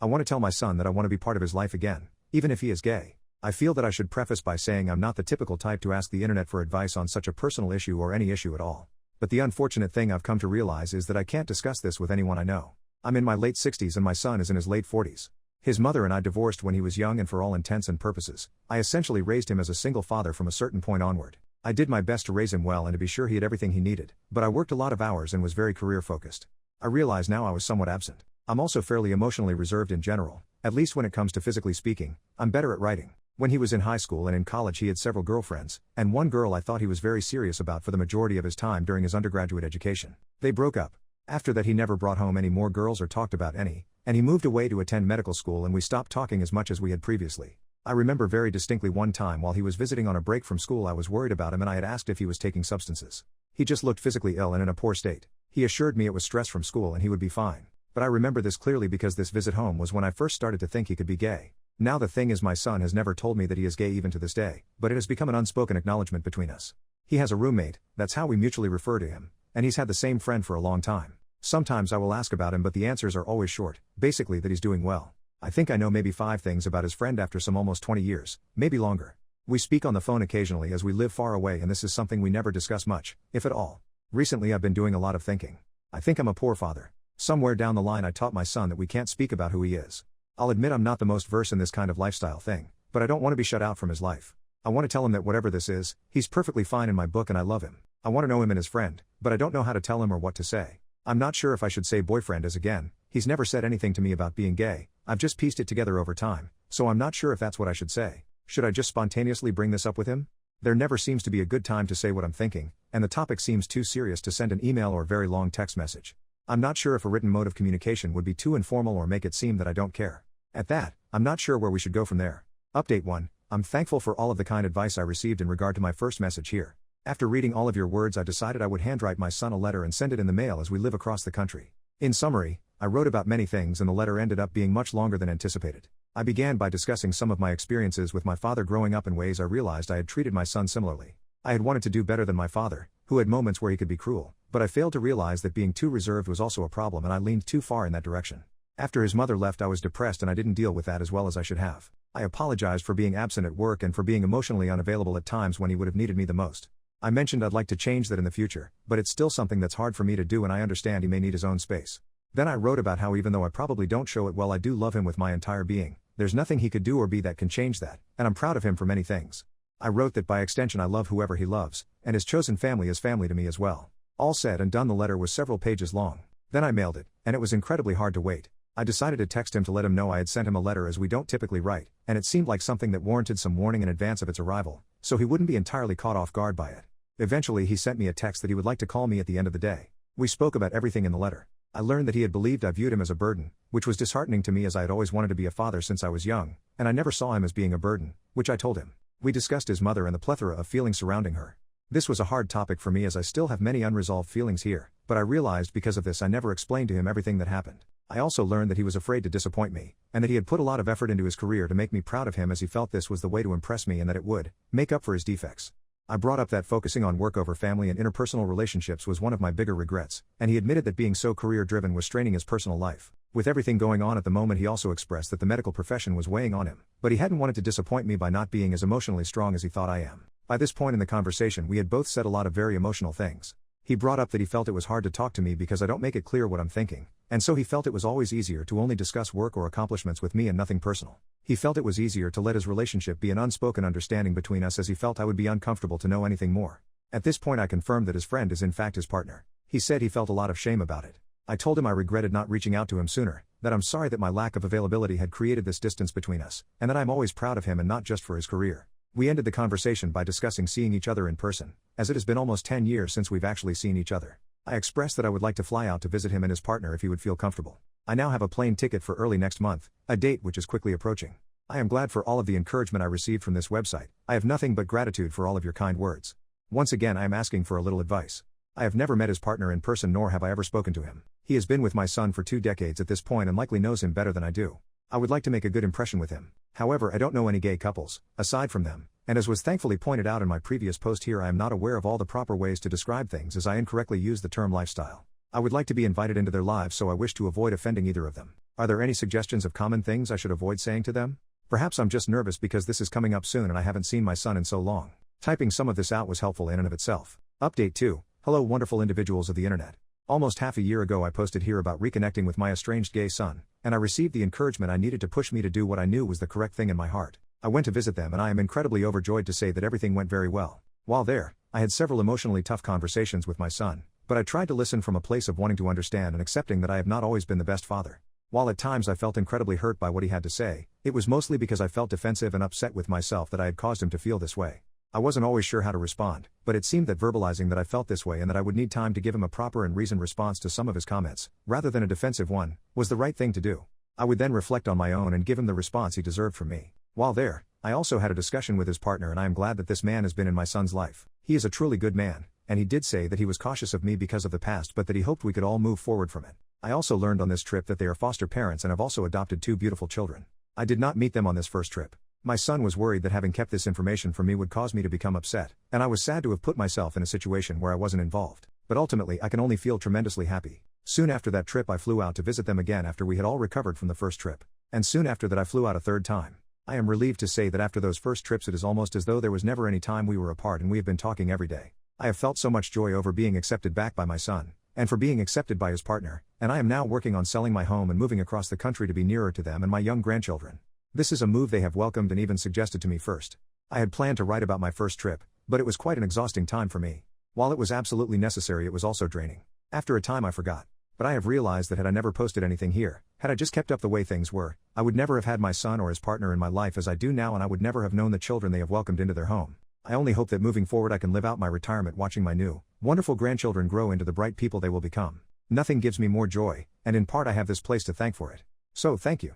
I want to tell my son that I want to be part of his life again, even if he is gay. I feel that I should preface by saying I'm not the typical type to ask the internet for advice on such a personal issue or any issue at all. But the unfortunate thing I've come to realize is that I can't discuss this with anyone I know. I'm in my late 60s and my son is in his late 40s. His mother and I divorced when he was young, and for all intents and purposes, I essentially raised him as a single father from a certain point onward. I did my best to raise him well and to be sure he had everything he needed, but I worked a lot of hours and was very career focused. I realize now I was somewhat absent. I'm also fairly emotionally reserved in general, at least when it comes to physically speaking. I'm better at writing. When he was in high school and in college he had several girlfriends, and one girl I thought he was very serious about for the majority of his time during his undergraduate education. They broke up. After that he never brought home any more girls or talked about any, and he moved away to attend medical school and we stopped talking as much as we had previously. I remember very distinctly one time while he was visiting on a break from school I was worried about him and I had asked if he was taking substances. He just looked physically ill and in a poor state. He assured me it was stress from school and he would be fine. But I remember this clearly because this visit home was when I first started to think he could be gay. Now the thing is, my son has never told me that he is gay even to this day, but it has become an unspoken acknowledgement between us. He has a roommate, that's how we mutually refer to him, and he's had the same friend for a long time. Sometimes I will ask about him but the answers are always short, basically that he's doing well. I think I know maybe 5 things about his friend after some almost 20 years, maybe longer. We speak on the phone occasionally as we live far away and this is something we never discuss much, if at all. Recently I've been doing a lot of thinking. I think I'm a poor father. Somewhere down the line I taught my son that we can't speak about who he is. I'll admit I'm not the most versed in this kind of lifestyle thing, but I don't want to be shut out from his life. I want to tell him that whatever this is, he's perfectly fine in my book and I love him. I want to know him and his friend, but I don't know how to tell him or what to say. I'm not sure if I should say boyfriend as again, he's never said anything to me about being gay, I've just pieced it together over time, so I'm not sure if that's what I should say. Should I just spontaneously bring this up with him? There never seems to be a good time to say what I'm thinking, and the topic seems too serious to send an email or very long text message. I'm not sure if a written mode of communication would be too informal or make it seem that I don't care. At that, I'm not sure where we should go from there. Update 1. I'm thankful for all of the kind advice I received in regard to my first message here. After reading all of your words I decided I would handwrite my son a letter and send it in the mail as we live across the country. In summary, I wrote about many things and the letter ended up being much longer than anticipated. I began by discussing some of my experiences with my father growing up in ways I realized I had treated my son similarly. I had wanted to do better than my father, who had moments where he could be cruel, but I failed to realize that being too reserved was also a problem and I leaned too far in that direction. After his mother left I was depressed and I didn't deal with that as well as I should have. I apologized for being absent at work and for being emotionally unavailable at times when he would have needed me the most. I mentioned I'd like to change that in the future, but it's still something that's hard for me to do and I understand he may need his own space. Then I wrote about how even though I probably don't show it well I do love him with my entire being, there's nothing he could do or be that can change that, and I'm proud of him for many things. I wrote that by extension I love whoever he loves, and his chosen family is family to me as well. All said and done the letter was several pages long. Then I mailed it, and it was incredibly hard to wait. I decided to text him to let him know I had sent him a letter as we don't typically write, and it seemed like something that warranted some warning in advance of its arrival, so he wouldn't be entirely caught off guard by it. Eventually he sent me a text that he would like to call me at the end of the day. We spoke about everything in the letter. I learned that he had believed I viewed him as a burden, which was disheartening to me as I had always wanted to be a father since I was young, and I never saw him as being a burden, which I told him. We discussed his mother and the plethora of feelings surrounding her. This was a hard topic for me as I still have many unresolved feelings here, but I realized because of this I never explained to him everything that happened. I also learned that he was afraid to disappoint me, and that he had put a lot of effort into his career to make me proud of him as he felt this was the way to impress me and that it would make up for his defects. I brought up that focusing on work over family and interpersonal relationships was one of my bigger regrets, and he admitted that being so career-driven was straining his personal life. With everything going on at the moment he also expressed that the medical profession was weighing on him, but he hadn't wanted to disappoint me by not being as emotionally strong as he thought I am. By this point in the conversation we had both said a lot of very emotional things. He brought up that he felt it was hard to talk to me because I don't make it clear what I'm thinking, and so he felt it was always easier to only discuss work or accomplishments with me and nothing personal. He felt it was easier to let his relationship be an unspoken understanding between us as he felt I would be uncomfortable to know anything more. At this point I confirmed that his friend is in fact his partner. He said he felt a lot of shame about it. I told him I regretted not reaching out to him sooner, that I'm sorry that my lack of availability had created this distance between us, and that I'm always proud of him and not just for his career. We ended the conversation by discussing seeing each other in person, as it has been almost 10 years since we've actually seen each other. I expressed that I would like to fly out to visit him and his partner if he would feel comfortable. I now have a plane ticket for early next month, a date which is quickly approaching. I am glad for all of the encouragement I received from this website. I have nothing but gratitude for all of your kind words. Once again I am asking for a little advice. I have never met his partner in person nor have I ever spoken to him. He has been with my son for 2 decades at this point and likely knows him better than I do. I would like to make a good impression with him. However, I don't know any gay couples, aside from them, and as was thankfully pointed out in my previous post here I am not aware of all the proper ways to describe things as I incorrectly use the term lifestyle. I would like to be invited into their lives so I wish to avoid offending either of them. Are there any suggestions of common things I should avoid saying to them? Perhaps I'm just nervous because this is coming up soon and I haven't seen my son in so long. Typing some of this out was helpful in and of itself. Update 2. Hello wonderful individuals of the internet. Almost half a year ago I posted here about reconnecting with my estranged gay son, and I received the encouragement I needed to push me to do what I knew was the correct thing in my heart. I went to visit them and I am incredibly overjoyed to say that everything went very well. While there, I had several emotionally tough conversations with my son, but I tried to listen from a place of wanting to understand and accepting that I have not always been the best father. While at times I felt incredibly hurt by what he had to say, it was mostly because I felt defensive and upset with myself that I had caused him to feel this way. I wasn't always sure how to respond, but it seemed that verbalizing that I felt this way and that I would need time to give him a proper and reasoned response to some of his comments, rather than a defensive one, was the right thing to do. I would then reflect on my own and give him the response he deserved from me. While there, I also had a discussion with his partner and I am glad that this man has been in my son's life. He is a truly good man, and he did say that he was cautious of me because of the past but that he hoped we could all move forward from it. I also learned on this trip that they are foster parents and have also adopted 2 beautiful children. I did not meet them on this first trip. My son was worried that having kept this information from me would cause me to become upset, and I was sad to have put myself in a situation where I wasn't involved. But ultimately I can only feel tremendously happy. Soon after that trip I flew out to visit them again after we had all recovered from the first trip. And soon after that I flew out a third time. I am relieved to say that after those first trips it is almost as though there was never any time we were apart and we have been talking every day. I have felt so much joy over being accepted back by my son, and for being accepted by his partner, and I am now working on selling my home and moving across the country to be nearer to them and my young grandchildren. This is a move they have welcomed and even suggested to me first. I had planned to write about my first trip, but it was quite an exhausting time for me. While it was absolutely necessary, it was also draining. After a time I forgot. But I have realized that had I never posted anything here, had I just kept up the way things were, I would never have had my son or his partner in my life as I do now, and I would never have known the children they have welcomed into their home. I only hope that moving forward I can live out my retirement watching my new, wonderful grandchildren grow into the bright people they will become. Nothing gives me more joy, and in part I have this place to thank for it. So thank you.